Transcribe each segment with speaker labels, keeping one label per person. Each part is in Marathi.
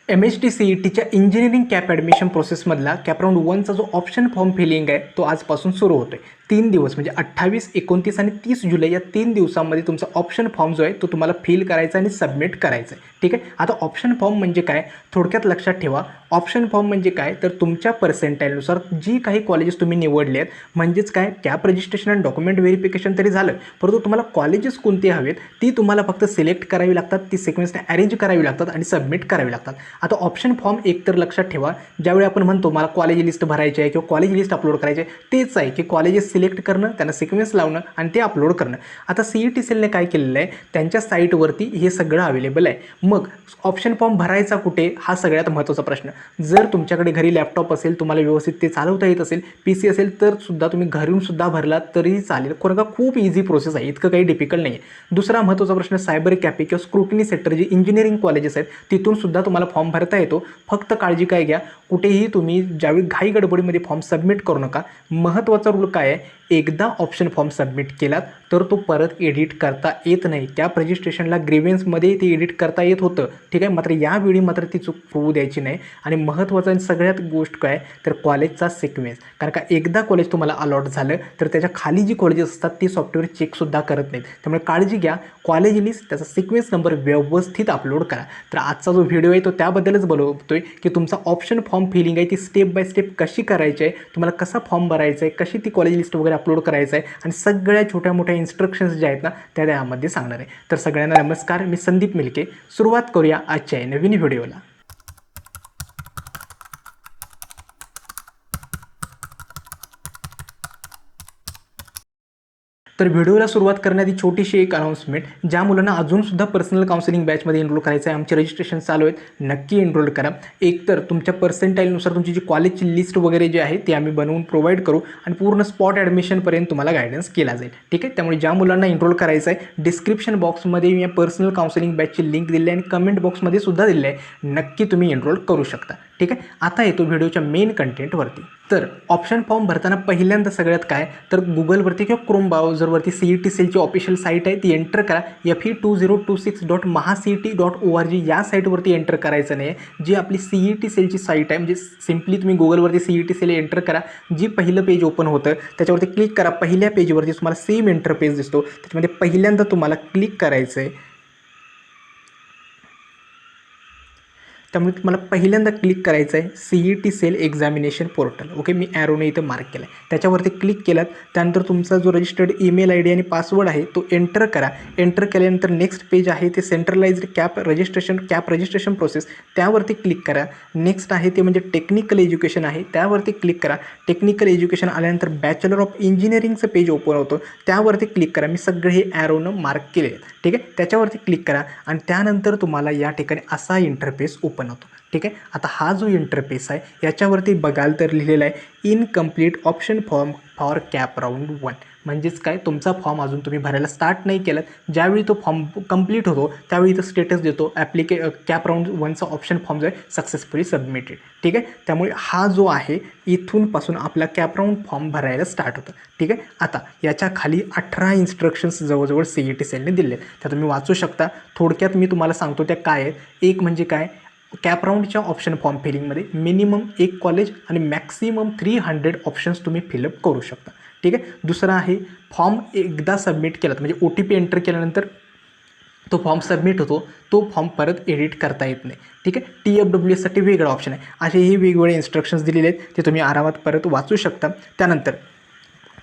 Speaker 1: MHT-CETच्या इंजिनिअरिंग कॅप ॲडमिशन प्रोसेसमधला कॅप राऊंड 1चा जो ऑप्शन फॉर्म फिलिंग आहे तो आजपासून सुरू होतो आहे. 3 दिवस म्हणजे 28, 29 आणि 30 जुलै या 3 दिवसांमध्ये तुमचा ऑप्शन फॉर्म जो आहे तो तुम्हाला फिल करायचा आणि सबमिट करायचा आहे. ठीक आहे. आता ऑप्शन फॉर्म म्हणजे काय, थोडक्यात लक्षात ठेवा. ऑप्शन फॉर्म म्हणजे काय, तर तुमच्या पर्सेंटाईलनुसार जी काही कॉलेजेस तुम्ही निवडले आहेत, म्हणजेच काय, कॅप रजिस्ट्रेशन आणि डॉक्युमेंट व्हेरिफिकेशन तरी झालं, परंतु तुम्हाला कॉलेजेस कोणते हवेत ती तुम्हाला फक्त सिलेक्ट करावी लागतात, ती सिक्वेन्सने अरेंज करावी लागतात आणि सबमिट करावी लागतात. आता ऑप्शन फॉर्म एक तर लक्षात ठेवा, ज्यावेळी आपण म्हणतो मला कॉलेज लिस्ट भरायची आहे किंवा कॉलेज लिस्ट अपलोड करायची आहे, तेच आहे की कॉलेजेस सिलेक्ट करणं, त्यांना सिक्वेन्स लावणं आणि ते अपलोड करणं. आता CET सेलने काय केलेलं आहे, त्यांच्या साईटवरती हे सगळं अवेलेबल आहे. मग ऑप्शन फॉर्म भरायचा कुठे, हा सगळ्यात महत्त्वाचा प्रश्न. जर तुमच्याकडे घरी लॅपटॉप असेल, तुम्हाला व्यवस्थित ते चालवता येत असेल, PC असेल तर सुद्धा तुम्ही घरून सुद्धा भरलात तरी चालेल. कारण का खूप इझी प्रोसेस आहे, इतकं काही डिफिकल्ट नाही आहे. दुसरा महत्त्वाचा प्रश्न, सायबर कॅफे किंवा स्क्रुटनी सेक्टर जे इंजिनिअरिंग कॉलेजेस आहेत तिथून सुद्धा तुम्हाला फॉर्म भरता येतो. फक्त काळजी काय घ्या, कुठेही तुम्ही ज्यावेळी घाई गडबडीमध्ये फॉर्म सबमिट करू नका. महत्त्वाचा रूल काय आहे, एकदा ऑप्शन फॉर्म सबमिट केलात तर तो परत एडिट करता येत नाही. कॅप रजिस्ट्रेशनला ग्रीव्हन्समध्ये ते एडिट करता येत होतं, ठीक आहे. मात्र यावेळी मात्र ती चूक होऊ द्यायची नाही. आणि महत्त्वाचं सगळ्यात गोष्ट काय, तर कॉलेजचा सिक्वेन्स. कारण का एकदा कॉलेज तुम्हाला अलॉट झालं तर त्याच्या खाली जी कॉलेजेस असतात ती सॉफ्टवेअर चेकसुद्धा करत नाहीत. त्यामुळे काळजी घ्या, कॉलेज लिस्ट त्याचा सिक्वेन्स नंबर व्यवस्थित अपलोड करा. तर आजचा जो व्हिडिओ आहे तो त्याबद्दलच बोलवतोय की तुमचा ऑप्शन फॉर्म फिलिंग आहे ती स्टेप बाय स्टेप कशी करायची आहे, तुम्हाला कसा फॉर्म भरायचा आहे, कशी ती कॉलेज लिस्ट वगैरे अपलोड करायचं आहे आणि सगळ्या छोट्या मोठ्या इन्स्ट्रक्शन्स ज्या आहेत ना त्या त्यामध्ये सांगणार आहे. तर सगळ्यांना नमस्कार, मी संदीप मिलके. सुरुवात करूया आजच्या नवीन व्हिडिओला. तर व्हिडिओला सुरुवात करण्याची छोटीशी एक अनाउन्समेंट, ज्या मुलांना अजूनसुद्धा पर्सनल काउन्सिलिंग बॅचमध्ये एनरोल करायचं आहे, आमचे रजिस्ट्रेशन चालू आहेत, नक्की एनरोल करा. एकतर तुमच्या पर्सेंटाईलनुसार तुमची जी कॉलेजची लिस्ट वगैरे जी आहे ती आम्ही बनवून प्रोव्हाइड करू आणि पूर्ण स्पॉट ॲडमिशनपर्यंत तुम्हाला गायडन्स केला जाईल, ठीक आहे. त्यामुळे ज्या मुलांना एनरोल करायचं आहे, डिस्क्रिप्शन बॉक्समध्ये मी पर्सनल काउन्सिलिंग बॅचची लिंक दिली आहे आणि कमेंट बॉक्समध्ये सुद्धा दिली आहे, नक्की तुम्ही एनरोल करू शकता, ठीक आहे. आता येतो व्हिडिओच्या मेन कंटेंटवरती. तर ऑप्शन फॉर्म भरताना पहिल्यांदा सगळ्यात काय, तर गुगलवरती किंवा क्रोम ब्राउझरवरती CET सेलची ऑफिशियल साईट आहे ती एंटर करा. fe2026.mahacet.org या साईटवरती एंटर करायचं नाही आहे, जी आपली CET सेलची साईट आहे. म्हणजे सिम्पली तुम्ही गुगलवरती CET सेल एंटर करा, जी पहिलं पेज ओपन होतं त्याच्यावरती क्लिक करा. पहिल्या पेजवरती तुम्हाला सेम इंटरफेस दिसतो, त्याच्यामध्ये पहिल्यांदा तुम्हाला क्लिक करायचं आहे. त्यामुळे तुम्हाला पहिल्यांदा क्लिक करायचं आहे CET cell examination portal. Okay, मी ॲरोने इथं मार्क केला आहे, त्याच्यावरती क्लिक केलात. त्यानंतर तुमचा जो रजिस्टर्ड ईमेल ID आणि पासवर्ड आहे तो एंटर करा. एंटर केल्यानंतर नेक्स्ट पेज आहे ते सेंट्रलाइज्ड कॅप रजिस्ट्रेशन प्रोसेस, त्यावरती क्लिक करा. नेक्स्ट आहे ते म्हणजे टेक्निकल एज्युकेशन आहे, त्यावरती क्लिक करा. टेक्निकल एज्युकेशन आल्यानंतर बॅचलर ऑफ इंजिनिअरिंगचं पेज ओपन होतं, त्यावरती क्लिक करा. मी सगळे हे ॲरोनं मार्क केले आहेत, ठीक आहे. त्याच्यावरती क्लिक करा आणि त्यानंतर तुम्हाला या ठिकाणी असा इंटरफेस ओपन होतो, ठीक आहे. आता हा जो इंटरफेस आहे याच्यावरती बघाल तर लिहिलेला आहे incomplete option form for cap round 1. म्हणजेच काय, तुमचा फॉर्म अजून तुम्ही भरायला स्टार्ट नाही केलात. ज्यावेळी तो फॉर्म कंप्लीट होतो त्यावेळी तो स्टेटस देतो कॅप राऊंड 1चा ऑप्शन फॉर्म जो आहे सक्सेसफुली सबमिटेड, ठीक आहे. त्यामुळे हा जो आहे इथूनपासून आपला कॅप राऊंड फॉर्म भरायला स्टार्ट होतं, ठीक आहे. आता याच्या खाली 18 इन्स्ट्रक्शन्स जवळजवळ CET सेलने दिले आहेत, त्या तुम्ही वाचू शकता. थोडक्यात मी तुम्हाला सांगतो त्या काय आहेत. एक म्हणजे काय, कॅप राऊंडच्या ऑप्शन फॉर्म फिलिंगमध्ये मिनिमम एक कॉलेज आणि मॅक्सिमम 300 ऑप्शन्स तुम्ही फिलअप करू शकता, ठीक आहे. दुसरा आहे, फॉर्म एकदा सबमिट केलात म्हणजे OTP एंटर केल्यानंतर तो फॉर्म सबमिट होतो, तो फॉर्म परत एडिट करता येत नाही, ठीक आहे. TFWSसाठी वेगळा ऑप्शन आहे. असेही वेगवेगळे इन्स्ट्रक्शन्स दिलेले आहेत, ते तुम्ही आरामात परत वाचू शकता. त्यानंतर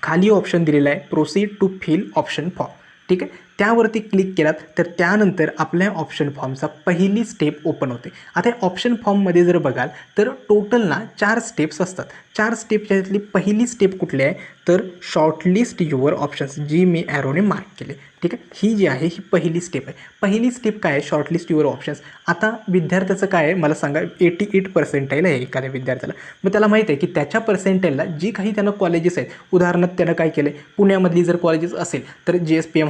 Speaker 1: खाली ऑप्शन दिलेला आहे proceed to fill option form, ठीक आहे. त्यावरती क्लिक केलात तर त्यानंतर आपल्या ऑप्शन फॉर्मचा पहिली स्टेप ओपन होते. आता ऑप्शन फॉर्ममध्ये जर बघाल तर टोटल ना 4 स्टेप्स असतात. 4 स्टेपच्यातली पहिली स्टेप कुठली आहे, तर शॉर्टलिस्ट युअर ऑप्शन्स, जी मी ॲरोने मार्क केले, ठीक आहे. ही जी आहे ही पहिली स्टेप आहे. पहिली स्टेप काय आहे, शॉर्टलिस्ट युअर ऑप्शन्स. आता विद्यार्थ्याचं काय आहे मला सांगा, 88 पर्सेंटाईल आहे एखाद्या विद्यार्थ्याला. मग त्याला माहीत आहे की त्याच्या पर्सेंटाईलला जी काही त्यांना कॉलेजेस आहेत, उदाहरणार्थ त्यानं काय केलं आहे, पुण्यामधली जर कॉलेजेस असेल तर JSPM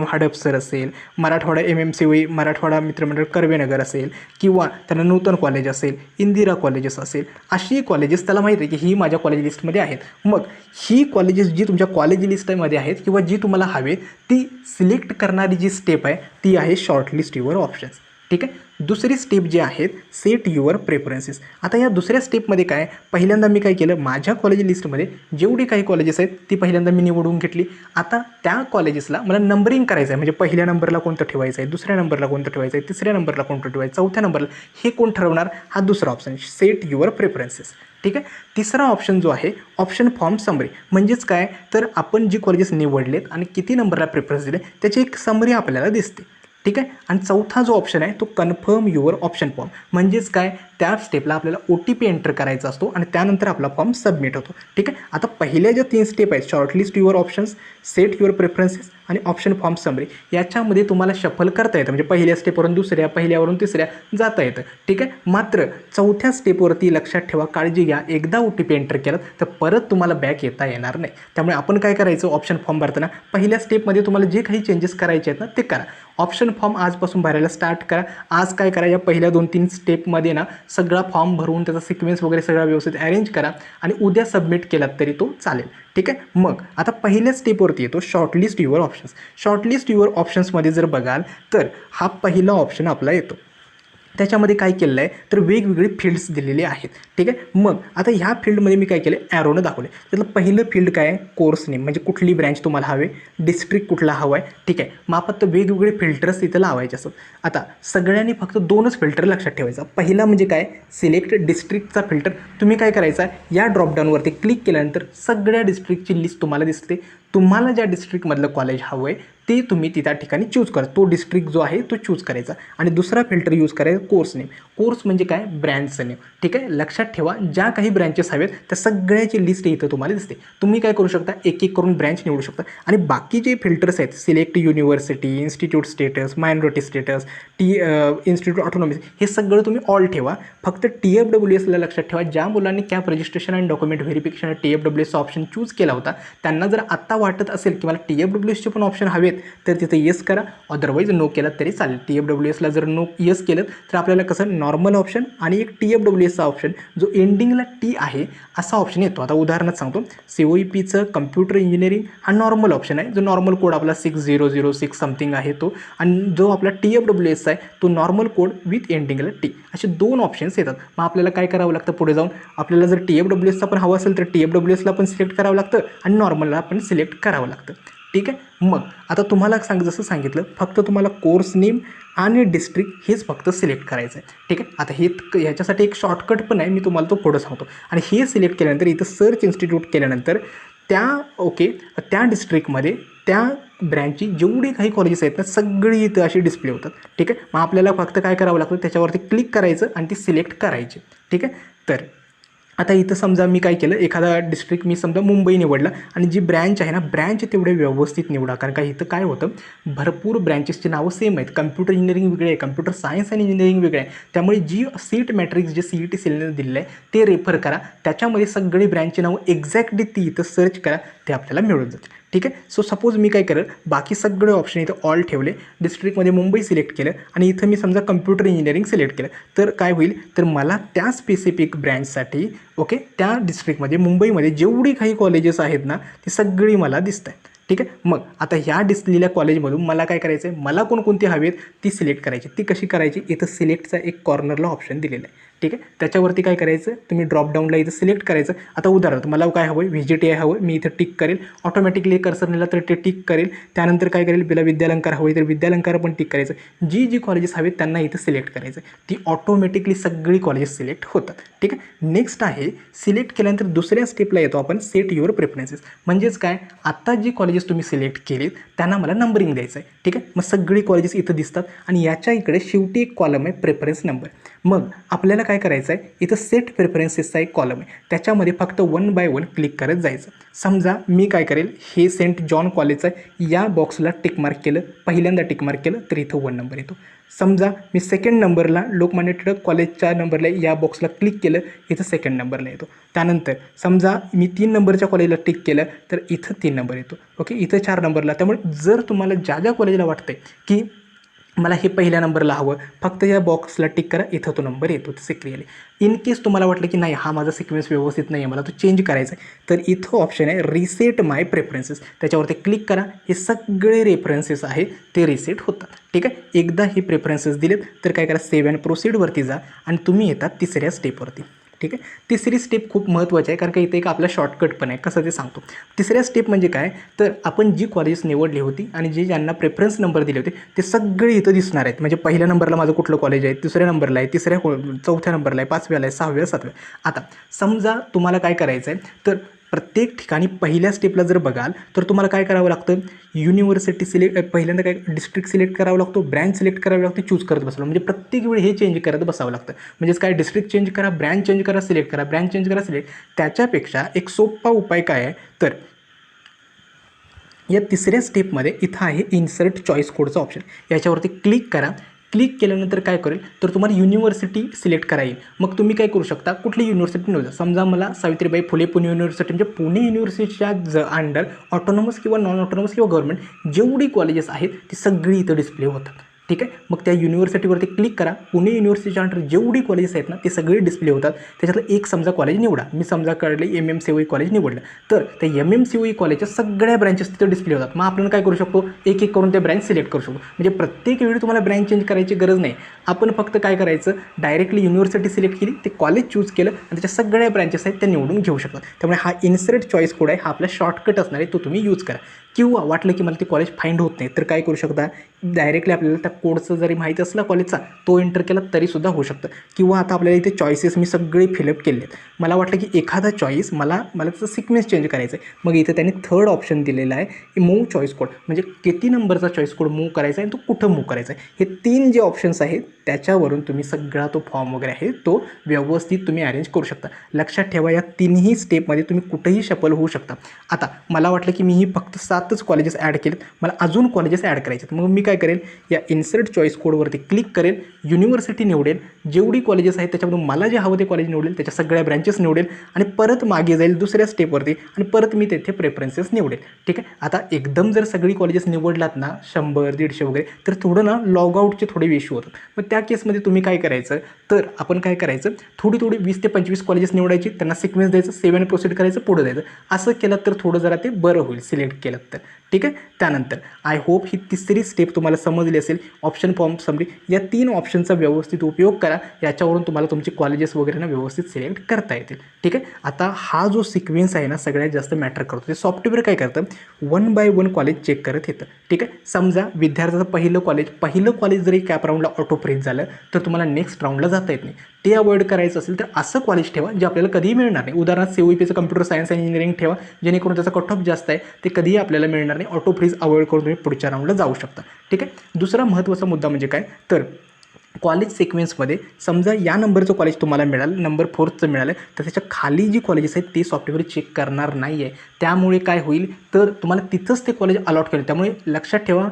Speaker 1: हडपसर असेल, मराठवाडा MMCOE मराठवाडा मित्रमंडळ कर्वेनगर असेल, किंवा त्यांना नूतन कॉलेज असेल, इंदिरा कॉलेजेस असेल, अशी कॉलेजेस त्याला माहीत आहे की ही माझ्या कॉलेज लिस्टमध्ये आहेत. मग ही कॉलेजेस जी तुमच्या कॉलेज लिस्टमध्ये आहेत किंवा जी तुम्हाला हवे ती सिलेक्ट करणारी जी स्टेप आहे ती आहे शॉर्टलिस्ट युअर ऑप्शन्स, ठीक आहे. दुसरी स्टेप जी आहेत सेट युअर प्रेफरन्सेस. आता या दुसऱ्या स्टेपमध्ये काय, पहिल्यांदा मी काय केलं, माझ्या कॉलेज लिस्टमध्ये जेवढी काही कॉलेजेस आहेत ती पहिल्यांदा मी निवडून घेतली. आता त्या कॉलेजेसला मला नंबरिंग करायचं आहे, म्हणजे पहिल्या नंबरला कोणतं ठेवायचं आहे, दुसऱ्या नंबरला कोणतं ठेवायचं आहे, तिसऱ्या नंबरला कोणतं ठेवायचं, चौथ्या नंबरला, हे कोण ठरवणार, हा दुसरा ऑप्शन सेट युअर प्रेफरन्सेस. ठीक आहे. तिसरा ऑप्शन जो आहे ऑप्शन फॉर्म समरी, म्हणजेच काय, तर आपण जी कॉलेजेस निवडलेत आणि किती नंबरला प्रेफरन्स दिले त्याची एक समरी आपल्याला दिसते. ठीक आहे. आणि चौथा जो ऑप्शन आहे तो कन्फर्म युअर ऑप्शन फॉर्म, म्हणजेच काय, त्या स्टेपला आपल्याला OTP एंटर करायचा असतो आणि त्यानंतर आपला फॉर्म सबमिट होतो. ठीक आहे. आता पहिल्या ज्या 3 स्टेप आहेत, shortlist your options, set your preferences आणि ऑप्शन फॉर्म समरी, याच्यामध्ये तुम्हाला शफल करता येतं, म्हणजे पहिल्या स्टेपवरून दुसऱ्या, पहिल्यावरून तिसऱ्या जाता येतं. ठीक आहे. मात्र चौथ्या स्टेपवरती लक्षात ठेवा, काळजी घ्या, एकदा OTP एंटर केलं तर परत तुम्हाला बॅक येता येणार नाही. त्यामुळे आपण काय करायचं, ऑप्शन फॉर्म भरताना पहिल्या स्टेपमध्ये तुम्हाला जे काही चेंजेस करायचे आहेत ना ते करा. ऑप्शन फॉर्म आजपासून भरायला स्टार्ट करा. आज काय करा, या पहिल्या 2-3 स्टेपमध्ये ना सगळा फॉर्म भरून त्याचा सिक्वेन्स वगैरे सगळा व्यवस्थित अरेंज करा आणि उद्या सबमिट केलात तरी तो चालेल. ठीक आहे. मग आता पहिल्या स्टेपवरती येतो shortlist your options. Shortlist your ऑप्शन्समध्ये जर बघाल तर हा पहिला ऑप्शन आपला येतो. त्याच्यामध्ये काय केलेलं आहे तर वेगवेगळे फील्ड्स दिलेले आहेत. ठीक आहे. मग आता ह्या फील्डमध्ये मी काय केलं, ॲरोनं दाखवले. त्यातलं पहिलं फील्ड काय आहे, कोर्स नेम, म्हणजे कुठली ब्रँच तुम्हाला हवे, डिस्ट्रिक्ट कुठला हवा आहे. ठीक आहे. मग आपण तर वेगवेगळे फिल्टर्स इथं लावायचे असतात. आता सगळ्यांनी फक्त 2च फिल्टर लक्षात ठेवायचा. पहिला म्हणजे काय, सिलेक्ट डिस्ट्रिक्टचा फिल्टर. तुम्ही काय करायचा, या ड्रॉपडाऊनवरती क्लिक केल्यानंतर सगळ्या डिस्ट्रिक्टची लिस्ट तुम्हाला दिसते. तुम्हाला ज्या डिस्ट्रिक्टमधलं कॉलेज हवं आहे ते तुम्ही त्या ठिकाणी चूज करा, तो डिस्ट्रिक्ट जो आहे तो चूज करायचा. आणि दुसरा फिल्टर यूज करायचा कोर्स नेम. कोर्स म्हणजे काय, ब्रँचचं नेम. ठीक आहे. लक्षात ठेवा, ज्या काही ब्रँचेस हवेत त्या सगळ्याची लिस्ट इथं तुम्हाला दिसते. तुम्ही काय करू शकता, एक एक करून ब्रँच निवडू शकता. आणि बाकी जे फिल्टर्स आहेत, select university, institute status, minority status, institute autonomous, हे सगळं तुम्ही ऑल ठेवा. फक्त TFWSला लक्षात ठेवा, ज्या मुलांनी कॅप रजिस्ट्रेशन आणि डॉक्युमेंट व्हेरिफिकेशन TFWSचा ऑप्शन चूज केला होता त्यांना जर आत्ता वाटत असेल की मला TFWSचे पण ऑप्शन हवेत तर तिथं येस करा, अदरवाईज नो केला तरी चालेल. TFWSला जर नो येस केलं तर आपल्याला कसं नॉर्मल ऑप्शन आणि एक TFWSचा ऑप्शन जो एंडिंगला T आहे असा ऑप्शन येतो. आता उदाहरणात सांगतो, COEPचं कम्प्युटर इंजिनिअरिंग हा नॉर्मल ऑप्शन आहे, जो नॉर्मल कोड आपला 6006 समथिंग आहे तो, आणि जो आपला TFWSचा आहे तो नॉर्मल कोड विथ एंडिंगला T, असे 2 ऑप्शन्स येतात. मग आपल्याला काय करावं लागतं, पुढे जाऊन आपल्याला जर TFWSचा पण हवा असेल तर TFWSला पण सिलेक्ट करावं लागतं आणि नॉर्मलला पण सिलेक्ट करावं लागतं. ठीक आहे. मग आता तुम्हाला जसं सांगितलं, फक्त तुम्हाला कोर्स नेम आणि डिस्ट्रिक्ट हेच फक्त सिलेक्ट करायचं आहे. ठीक आहे. आता ह्याच्यासाठी एक शॉर्टकट पण आहे, मी तुम्हाला तो पुढं सांगतो. आणि हे सिलेक्ट केल्यानंतर इथं सर्च इन्स्टिट्यूट केल्यानंतर त्या डिस्ट्रिक्टमध्ये त्या ब्रँचची जेवढी काही कॉलेजेस आहेत ना सगळी इथं अशी डिस्प्ले होतात. ठीक आहे. मग आपल्याला फक्त काय करावं लागतं, त्याच्यावरती क्लिक करायचं आणि ती सिलेक्ट करायची. ठीक आहे. तर आता इथं समजा मी काय केलं, एखादा डिस्ट्रिक्ट मी समजा मुंबई निवडला आणि जी ब्रँच आहे ना, ब्रँच तेवढे व्यवस्थित निवडा. कारण का इथं काय होतं, भरपूर ब्रँचेसची नावं सेम आहेत. कम्प्युटर इंजिनिअरिंग वेगळे आहे, कम्प्युटर सायन्स आणि इंजिनिअरिंग वेगळे आहे. त्यामुळे जी सीट मॅट्रिक्स जे CET सेलने दिलेलं आहे ते रेफर करा. त्याच्यामध्ये सगळी ब्रँचची नावं एक्झॅक्टली ती इथं सर्च करा, ते आपल्याला मिळून जाते. ठीक आहे. सो सपोज मी काय करेल, बाकी सगळे ऑप्शन इथं ऑल ठेवले, डिस्ट्रिक्टमध्ये मुंबई सिलेक्ट केलं आणि इथं मी समजा कम्प्युटर इंजिनिअरिंग सिलेक्ट केलं, तर काय होईल, तर मला त्या स्पेसिफिक ब्रँचसाठी त्या डिस्ट्रिक्टमध्ये मुंबईमध्ये जेवढी काही कॉलेजेस आहेत ना ती सगळी मला दिसत आहेत. ठीक आहे. मग आता ह्या दिसलेल्या कॉलेजमधून मला काय करायचं आहे, मला कोणकोणती हवेत ती सिलेक्ट करायची. ती कशी करायची, इथं सिलेक्टचा एक कॉर्नरला ऑप्शन दिलेला आहे. ठीक आहे. त्याच्यावरती काय करायचं, तुम्ही ड्रॉपडाऊनला इथं सिलेक्ट करायचं. आता उदाहरणार्थ मला काय हवं आहे, VGTI हवं, मी इथं टिक करेल, ऑटोमॅटिकली कर्सर नेला तर ते टिक करेल. त्यानंतर काय करेल, बिला विद्यालंकार हवं तर विद्यालंकार पण टिक करायचं. जी कॉलेजेस हवेत त्यांना इथं सिलेक्ट करायचं, ती ऑटोमॅटिकली सगळी कॉलेजेस सिलेक्ट होतात. ठीक आहे. नेक्स्ट आहे, सिलेक्ट केल्यानंतर दुसऱ्या स्टेपला येतो आपण सेट युअर प्रेफरन्सेस. म्हणजेच काय, आत्ता जी कॉलेजेस तुम्ही सिलेक्ट केलीत त्यांना मला नंबरिंग द्यायचं आहे. ठीक आहे. मग सगळी कॉलेजेस इथं दिसतात आणि याच्या इकडे शेवटी एक कॉलम आहे प्रेफरन्स नंबर. मग आपल्याला काय करायचं आहे, इथं सेट प्रेफरन्सेसचा एक कॉलम आहे, त्याच्यामध्ये फक्त 1 बाय 1 क्लिक करत जायचं. समजा मी काय करेल, हे सेंट जॉन कॉलेजचं आहे, या बॉक्सला टिकमार्क केलं, पहिल्यांदा टिकमार्क केलं तर इथं 1 नंबर येतो. समजा मी सेकंड नंबरला लोकमान्य टिळक कॉलेजच्या नंबरला या बॉक्सला क्लिक केलं, इथं सेकंड नंबरला येतो. त्यानंतर समजा मी 3 नंबरच्या कॉलेजला टिक केलं तर इथं 3 नंबर येतो. इथं 4 नंबरला. त्यामुळे जर तुम्हाला ज्या कॉलेजला वाटतंय की मला हे पहिल्या नंबरला हवं, फक्त या बॉक्सला टिक करा, इथं तो नंबर येतो सिक्रियली. इन केस तुम्हाला वाटलं की नाही हा माझा सिक्वेन्स व्यवस्थित नाही आहे, मला तो चेंज करायचा आहे, तर इथं ऑप्शन आहे रिसेट माय प्रेफरन्सेस, त्याच्यावरती क्लिक करा. हे सगळे रेफरन्सेस आहेत ते रिसेट होतात. ठीक आहे, एकदा हे प्रेफरन्सेस दिलेत तर काय करा, सेव्ह अँड प्रोसीडवरती जा आणि तुम्ही येतात तिसऱ्या स्टेपवरती. ठीक आहे, तिसरी स्टेप खूप महत्त्वाची आहे, कारण का इथे एक आपला शॉर्टकट पण आहे. कसं ते सांगतो. तिसऱ्या स्टेप म्हणजे काय, तर आपण जी कॉलेजेस निवडली होती आणि जे ज्यांना प्रेफरन्स नंबर दिले होते ते सगळे इथं दिसणार आहेत. म्हणजे पहिल्या नंबरला माझं कुठलं कॉलेज आहे, दुसऱ्या नंबरला आहे, चौथ्या नंबरला आहे, पाचव्याला आहे, सहाव्या, सातव्या. आता समजा तुम्हाला काय करायचं आहे, तर प्रत्येक ठिकाणी पहिल्या स्टेपला जर बघाल तर तुम्हाला काय करावं लागतं, युनिव्हर्सिटी पहिल्यांदा काय डिस्ट्रिक्ट सिलेक्ट करावं लागतो, ब्रँच सिलेक्ट करावी लागते, चूज करत बसलो. म्हणजे प्रत्येक वेळी हे चेंज करत बसावं लागतं. म्हणजेच काय, डिस्ट्रिक्ट चेंज करा, ब्रँच चेंज करा, सिलेक्ट करा, ब्रँच चेंज करा, सिलेक्ट. त्याच्यापेक्षा एक सोपा उपाय काय आहे, तर या तिसऱ्या स्टेपमध्ये इथं आहे इन्सर्ट चॉईस कोडचा ऑप्शन, याच्यावरती क्लिक करा. क्लिक केल्यानंतर काय करेल, तर तुम्हाला युनिव्हर्सिटी सिलेक्ट करा येईल. मग तुम्ही काय करू शकता, कुठली युनिव्हर्सिटी निवडा. समजा मला सावित्रीबाई फुले पुणे युनिव्हर्सिटी, म्हणजे पुणे युनिव्हर्सिटीच्या अंडर ऑटोनॉमस किंवा नॉन ऑटोनॉमस किंवा गव्हर्नमेंट जेवढी कॉलेजेस आहेत ती सगळी इथं डिस्प्ले होतात. ठीक आहे, मग त्या युनिव्हर्सिटीवरती क्लिक करा. पुणे युनिव्हर्सिटीच्या अंडर जेवढी कॉलेजेस आहेत ना ते सगळे डिस्प्ले होतात. त्याच्यातलं एक समजा कॉलेज निवडा. मी समजा कळले MMCOE कॉलेज निवडलं, तर त्या MMCOE कॉलेजच्या सगळ्या ब्रँचेस तिथे डिस्प्ले होतात. मग आपण काय करू शकतो, एक एक करून ते ब्रँच सिलेक्ट करू शकतो. म्हणजे प्रत्येक वेळी तुम्हाला ब्रँच चेंज करायची गरज नाही. आपण फक्त काय करायचं, डायरेक्टली युनिव्हर्सिटी सिलेक्ट केली, ते कॉलेज चूज केलं आणि त्याच्या सगळ्या ब्रँचेस आहेत त्या निवडून घेऊ शकतात. त्यामुळे हा इन्सर्ट चॉईस कोड आहे, हा आपला शॉर्टकट असणार आहे, तो तुम्ही यूज करा. किंवा वाटलं की मला ते कॉलेज फाइंड होत नाही तर काय करू शकता, डायरेक्टली आपल्याला त्या कोडचं जरी माहिती असला कॉलेजचा, तो एंटर केला तरीसुद्धा होऊ शकतं. किंवा आता आपल्याला इथे चॉईसेस मी सगळे फिलअप केले आहेत. मला वाटलं की एखादा चॉईस मला त्याचा सिक्वेन्स चेंज करायचा आहे, मग इथे त्यांनी थर्ड ऑप्शन दिलेला आहे मूव्ह चॉईस कोड, म्हणजे किती नंबरचा चॉईस कोड मूव्ह करायचा आहे आणि तो कुठं मूव्ह करायचा आहे. हे 3 जे ऑप्शन्स आहेत त्याच्यावरून तुम्ही सगळा तो फॉर्म वगैरे आहे तो व्यवस्थित तुम्ही अरेंज करू शकता. लक्षात ठेवा, या तिन्ही स्टेपमध्ये तुम्ही कुठेही शफल होऊ शकता. आता मला वाटलं की मी ही फक्त 7च कॉलेजेस ॲड केलेत, मला अजून कॉलेजेस ॲड करायचे आहेत. मग मी काय करेल, या इन्सर्ट चॉईस कोडवरती क्लिक करेल, युनिव्हर्सिटी निवडेल, जेवढी कॉलेजेस आहेत त्याच्यामधून मला जे हवं ते कॉलेज निवडेल, त्याच्या सगळ्या ब्रँचेस निवडेल आणि परत मागे जाईल दुसऱ्या स्टेपवरती आणि परत मी तेथे प्रेफरन्सेस निवडेल. ठीक आहे, आता एकदम जर सगळी कॉलेजेस निवडलात ना 100-150 वगैरे, तर थोडं ना लॉगआउटचे थोडे इश्यू होतात. मग त्या केसमध्ये तुम्ही काय करायचं, तर आपण काय करायचं, थोडी 20 ते 25 कॉलेजेस निवडायची, त्यांना सिक्वेन्स द्यायचं, सेव्ह आणि प्रोसीड करायचं, पुढे जायचं. असं केलं तर थोडं जरा ते बरं होईल सिलेक्ट केलं तर. ठीक आहे, त्यानंतर आय होप ही तिसरी स्टेप तुम्हाला समजली असेल. ऑप्शन फॉर्म समरी, या 3 ऑप्शनचा व्यवस्थित उपयोग करा, याच्यावरून तुम्हाला तुमचे कॉलेजेस वगैरे ना व्यवस्थित सिलेक्ट करता येतील. ठीक आहे, आता हा जो सिक्वेन्स आहे ना सगळ्यात जास्त मॅटर करतो. ते सॉफ्टवेअर काय करतं, 1 बाय 1 कॉलेज चेक करत येतं. ठीक आहे, समजा विद्यार्थ्याचं पहिलं कॉलेज जरी कॅप राऊंडला ऑटो फ्रीज झालं तर तुम्हाला नेक्स्ट राऊंडला जाता येत नाही. ते अवॉइड करायचं असेल तर असं कॉलेज ठेवा जे आपल्याला कधीही मिळणार नाही. उदाहरणार्थ COEPचं कम्प्युटर सायन्स अँड इंजिनिअरिंग ठेवा, जेणेकरून त्याचा कट ऑफ जास्त आहे, ते कधीही आपल्याला मिळणार नाही. ऑटो फ्रीज अवॉइड करून तुम्ही पुढच्या राऊंडला जाऊ शकता. ठीक आहे, दुसरा महत्त्वाचा मुद्दा म्हणजे काय, तर कॉलेज सिक्वेन्समध्ये समजा या नंबरचं कॉलेज तुम्हाला मिळालं, नंबर 4चं मिळालं, तर त्याच्या खाली जी कॉलेजेस आहेत ते सॉफ्टवेअर चेक करणार नाही आहे. त्यामुळे काय होईल, तर तुम्हाला तिथंच ते कॉलेज अलॉट केलं. त्यामुळे लक्षात ठेवा,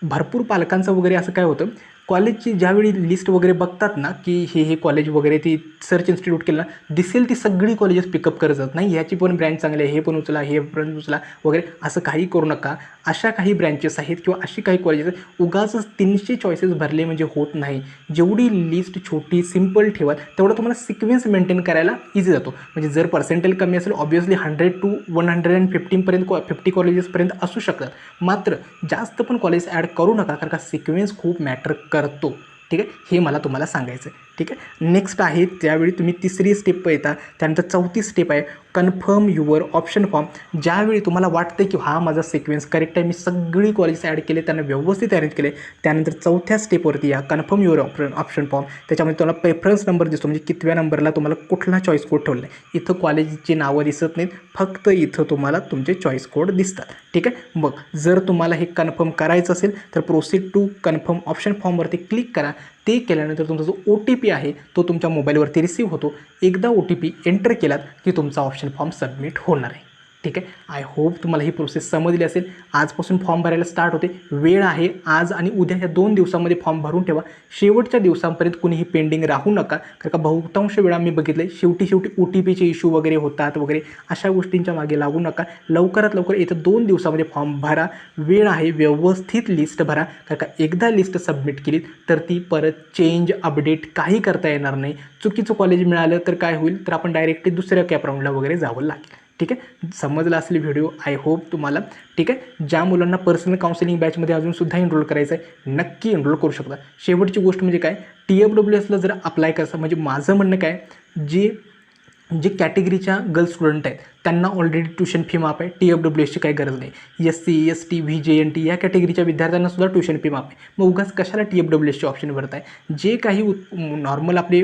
Speaker 1: भरपूर पालकांचं वगैरे असं काय होतं, कॉलेजची ज्यावेळी लिस्ट वगैरे बघतात ना की हे कॉलेज वगैरे ती सर्च इन्स्टिट्यूट केलं ना, दिसेल ती सगळी कॉलेजेस पिकअप करत जात नाही, ह्याची पण ब्रँच चांगली आहे, हे पण उचला, हे पण उचला वगैरे, असं काही करू नका. अशा काही ब्रँचेस आहेत किंवा अशी काही कॉलेजेस आहेत, उगाचच 300 चॉईसेस भरले म्हणजे होत नाही. जेवढी लिस्ट छोटी सिम्पल ठेवा तेवढं तुम्हाला सिक्वेन्स मेंटेन करायला इझी जातो. म्हणजे जर पर्सेंटेज कमी असेल ऑब्व्हियसली 100 to 115 50 कॉलेजेसपर्यंत असू शकतात. मात्र जास्त पण कॉलेज ॲड करू नका, कारण का सिक्वेन्स खूप मॅटर करतो. ठीक आहे, हे मला तुम्हाला सांगायचं आहे. ठीक आहे, नेक्स्ट आहे त्यावेळी तुम्ही तिसरी स्टेप येता, त्यानंतर चौथी स्टेप आहे कन्फर्म युअर ऑप्शन फॉर्म. ज्यावेळी तुम्हाला वाटतं की हा माझा सिक्वेन्स करेक्ट आहे, मी सगळी कॉलेज ॲड केले, त्यांना व्यवस्थित अरेंज केले, त्यानंतर चौथ्या स्टेपवरती या कन्फर्म युअर ऑप्शन फॉर्म. त्याच्यामध्ये तुम्हाला प्रेफरन्स नंबर दिसतो, म्हणजे कितव्या नंबरला तुम्हाला कुठला चॉईस कोड ठेवला आहे. इथं कॉलेजची नावं दिसत नाहीत, फक्त इथं तुम्हाला तुमचे चॉईस कोड दिसतात. ठीक आहे, मग जर तुम्हाला हे कन्फर्म करायचं असेल तर प्रोसीड टू कन्फर्म ऑप्शन फॉर्मवरती क्लिक करा. ते केल्यानंतर तुमचा जो OTP आहे तो तुमच्या मोबाईलवरती रिसीव्ह होतो. एकदा OTP एंटर केलात की तुमचा ऑप्शन फॉर्म सबमिट होणार आहे. ठीक आहे. आय होप तुम्हाला ही प्रोसेस समजली असेल. आजपासून फॉर्म भरायला स्टार्ट होते. वेळ आहे आज आणि उद्या ह्या 2 दिवसामध्ये फॉर्म भरून ठेवा. शेवटच्या दिवसांपर्यंत कुणीही पेंडिंग राहू नका. कारण का बहुतांश वेळा मी बघितलं आहे शेवटी OTPचे इश्यू वगैरे होतात वगैरे, अशा गोष्टींच्या मागे लागू नका. लवकरात लवकर येत्या 2 दिवसामध्ये फॉर्म भरा. वेळ आहे, व्यवस्थित लिस्ट भरा. कारण का एकदा लिस्ट सबमिट केली तर ती परत चेंज अपडेट काही करता येणार नाही. चुकीचं कॉलेज मिळालं तर काय होईल, तर आपण डायरेक्टली दुसऱ्या कॅप राऊंडला वगैरे जावं लागेल. ठीक आहे. समजला असेल व्हिडिओ, आय होप तुम्हाला. ठीक आहे. ज्या मुलांना पर्सनल काउन्सिलिंग बॅचमध्ये अजूनसुद्धा एनरोल करायचं आहे, नक्की एनरोल करू शकता. शेवटची गोष्ट म्हणजे काय, TFWSला जर अप्लाय करायचं म्हणजे माझं म्हणणं काय, जे कॅटेगरीच्या गर्ल स्टुडंट आहेत त्यांना ऑलरेडी ट्यूशन फी माफ आहे. TFWSची काही गरज नाही. SC ST VJNT या कॅटेगरीच्या विद्यार्थ्यांनासुद्धा ट्यूशन फी माफ आहे. मग उगाच कशाला TFWSचे ऑप्शन भरताय. जे काही नॉर्मल आपले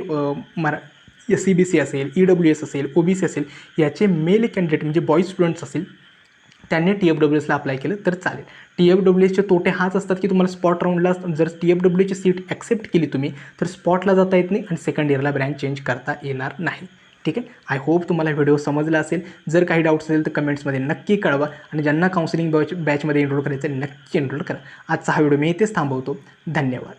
Speaker 1: SCBC असेल, EWS असेल, OBC असेल, याचे मेल कॅन्डिडेट म्हणजे बॉईज स्टुडंट्स असेल त्यांनी TFWSला अप्लाय केलं तर चालेल. TFWSचे तोटे हाच असतात की तुम्हाला स्पॉट राऊंडला जर TFWSची सीट ॲक्सेप्ट केली तुम्ही तर स्पॉटला जाता येत नाही आणि सेकंड इयरला ब्रँच चेंज करता येणार नाही. ठीक आहे. आय होप तुम्हाला व्हिडिओ समजला असेल. जर काही डाऊट्स असेल तर कमेंट्समध्ये नक्की कळवा आणि ज्यांना काउन्सिलिंग बॅचमध्ये एनरोल करायचं नक्की एनरोल करा. आजचा हा व्हिडिओ मी इथेच थांबवतो. धन्यवाद.